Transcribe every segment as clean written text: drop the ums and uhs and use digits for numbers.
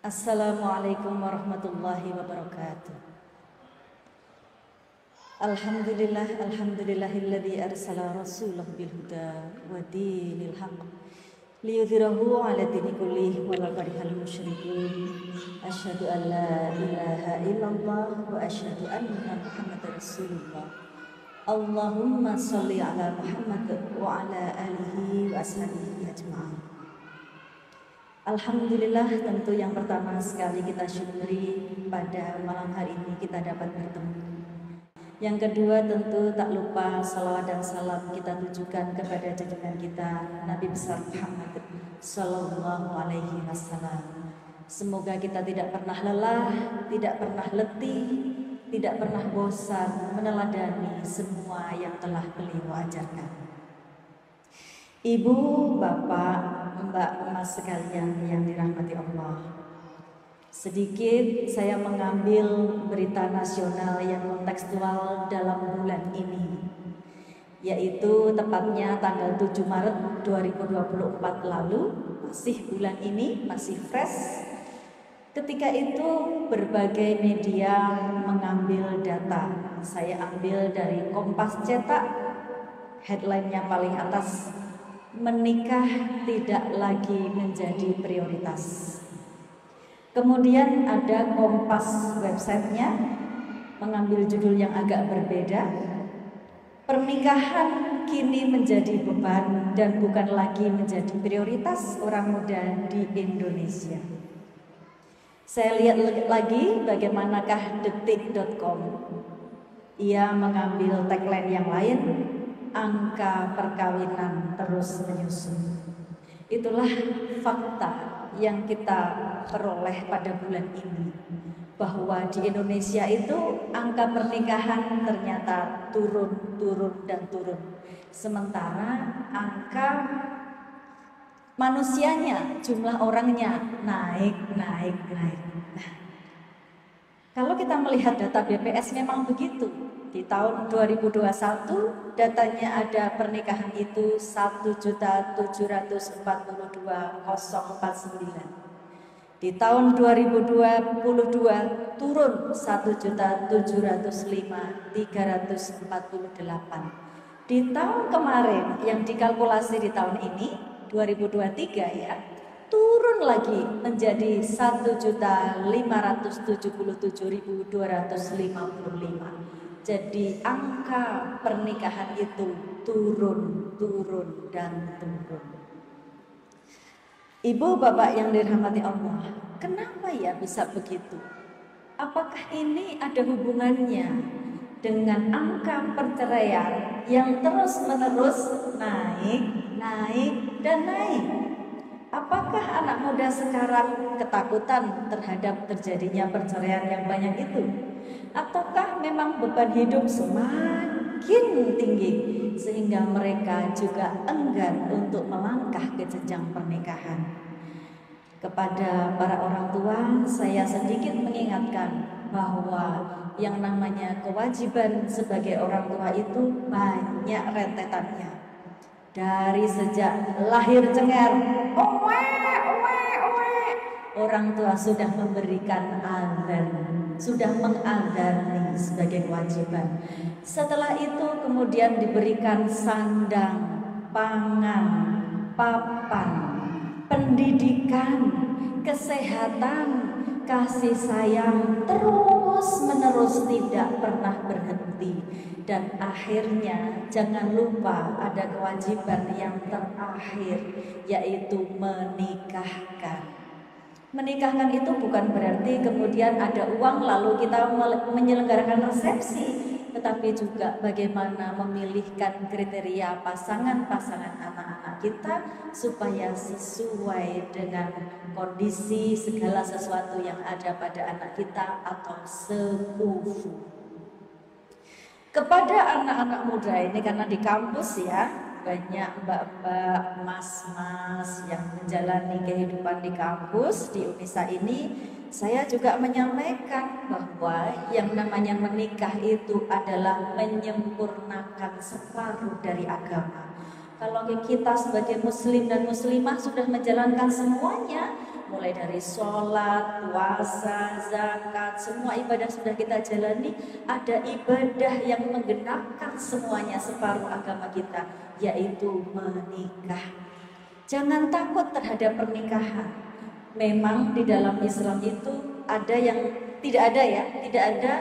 Assalamualaikum warahmatullahi wabarakatuh. Alhamdulillahilladzi arsala rasulahu bil huda wa dinil haqq liyudhhirahu 'ala dini kullih walau karihal musyrikun. Asyhadu an la ilaha illallah wa asyhadu anna Muhammadar Rasulullah. Allahumma shalli 'ala Muhammad wa 'ala alihi wa ashabihi ajma'in. Alhamdulillah, tentu yang pertama sekali kita syukuri pada malam hari ini kita dapat bertemu. Yang kedua tentu tak lupa salawat dan salam kita tujukan kepada junjungan kita Nabi besar Muhammad sallallahu alaihi wasallam. Semoga kita tidak pernah lelah, tidak pernah letih, tidak pernah bosan meneladani semua yang telah beliau ajarkan. Ibu, bapak, mbak, mas sekalian yang dirahmati Allah, sedikit saya mengambil berita nasional yang kontekstual dalam bulan ini, yaitu tepatnya tanggal 7 Maret 2024 lalu, masih bulan ini, masih fresh. Ketika itu berbagai media mengambil data. Saya ambil dari Kompas Cetak, headline-nya paling atas, menikah tidak lagi menjadi prioritas. Kemudian ada Kompas websitenya mengambil judul yang agak berbeda, pernikahan kini menjadi beban dan bukan lagi menjadi prioritas orang muda di Indonesia. Saya lihat lagi bagaimanakah detik.com, ia mengambil tagline yang lain, angka perkawinan terus menyusut. Itulah fakta yang kita peroleh pada bulan ini, bahwa di Indonesia itu angka pernikahan ternyata turun dan turun, sementara angka manusianya, jumlah orangnya naik. Nah, kalau kita melihat data BPS memang begitu. Di tahun 2021 datanya ada pernikahan itu 1.742.049. Di tahun 2022 turun 1.705.348. Di tahun kemarin yang dikalkulasi di tahun ini 2023 ya, turun lagi menjadi 1.577.255. Jadi angka pernikahan itu turun dan turun. Ibu bapak yang dirahmati Allah, kenapa ya bisa begitu? Apakah ini ada hubungannya dengan angka perceraian yang terus menerus naik dan naik? Apakah anak muda sekarang ketakutan terhadap terjadinya perceraian yang banyak itu? Ataukah memang beban hidup semakin tinggi sehingga mereka juga enggan untuk melangkah ke jenjang pernikahan? Kepada para orang tua, saya sedikit mengingatkan bahwa yang namanya kewajiban sebagai orang tua itu banyak rentetannya. Dari sejak lahir cengar, orang tua sudah memberikan azan, sudah mengadzani sebagai kewajiban. Setelah itu kemudian diberikan sandang, pangan, papan, pendidikan, kesehatan, kasih sayang terus menerus tidak pernah berhenti. Dan akhirnya jangan lupa ada kewajiban yang terakhir, yaitu menikahkan. Menikahkan itu bukan berarti kemudian ada uang lalu kita menyelenggarakan resepsi, tetapi juga bagaimana memilihkan kriteria pasangan-pasangan anak-anak kita supaya sesuai dengan kondisi segala sesuatu yang ada pada anak kita atau sekufu. Kepada anak-anak muda ini, karena di kampus ya banyak mbak-mbak, mas-mas yang menjalani kehidupan di kampus di Unisa ini, saya juga menyampaikan bahwa yang namanya menikah itu adalah menyempurnakan separuh dari agama. Kalau kita sebagai muslim dan muslimah sudah menjalankan semuanya, mulai dari sholat, puasa, zakat, semua ibadah sudah kita jalani. Ada ibadah yang menggenapkan semuanya separuh agama kita, yaitu menikah. Jangan takut terhadap pernikahan. Memang di dalam Islam itu ada yang tidak ada ya, tidak ada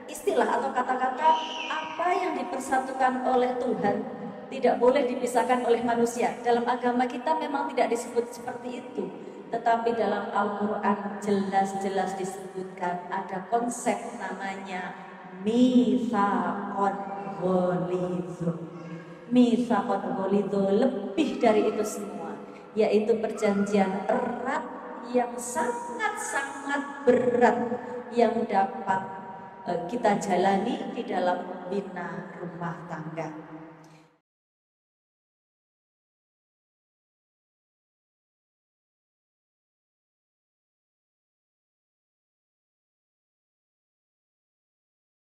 istilah atau kata-kata apa yang dipersatukan oleh Tuhan tidak boleh dipisahkan oleh manusia. Dalam agama kita memang tidak disebut seperti itu, tetapi dalam Al-Quran jelas-jelas disebutkan ada konsep namanya mitsaqon ghalidz. Mitsaqon ghalidz lebih dari itu semua, yaitu perjanjian erat yang sangat-sangat berat yang dapat kita jalani di dalam bina rumah tangga.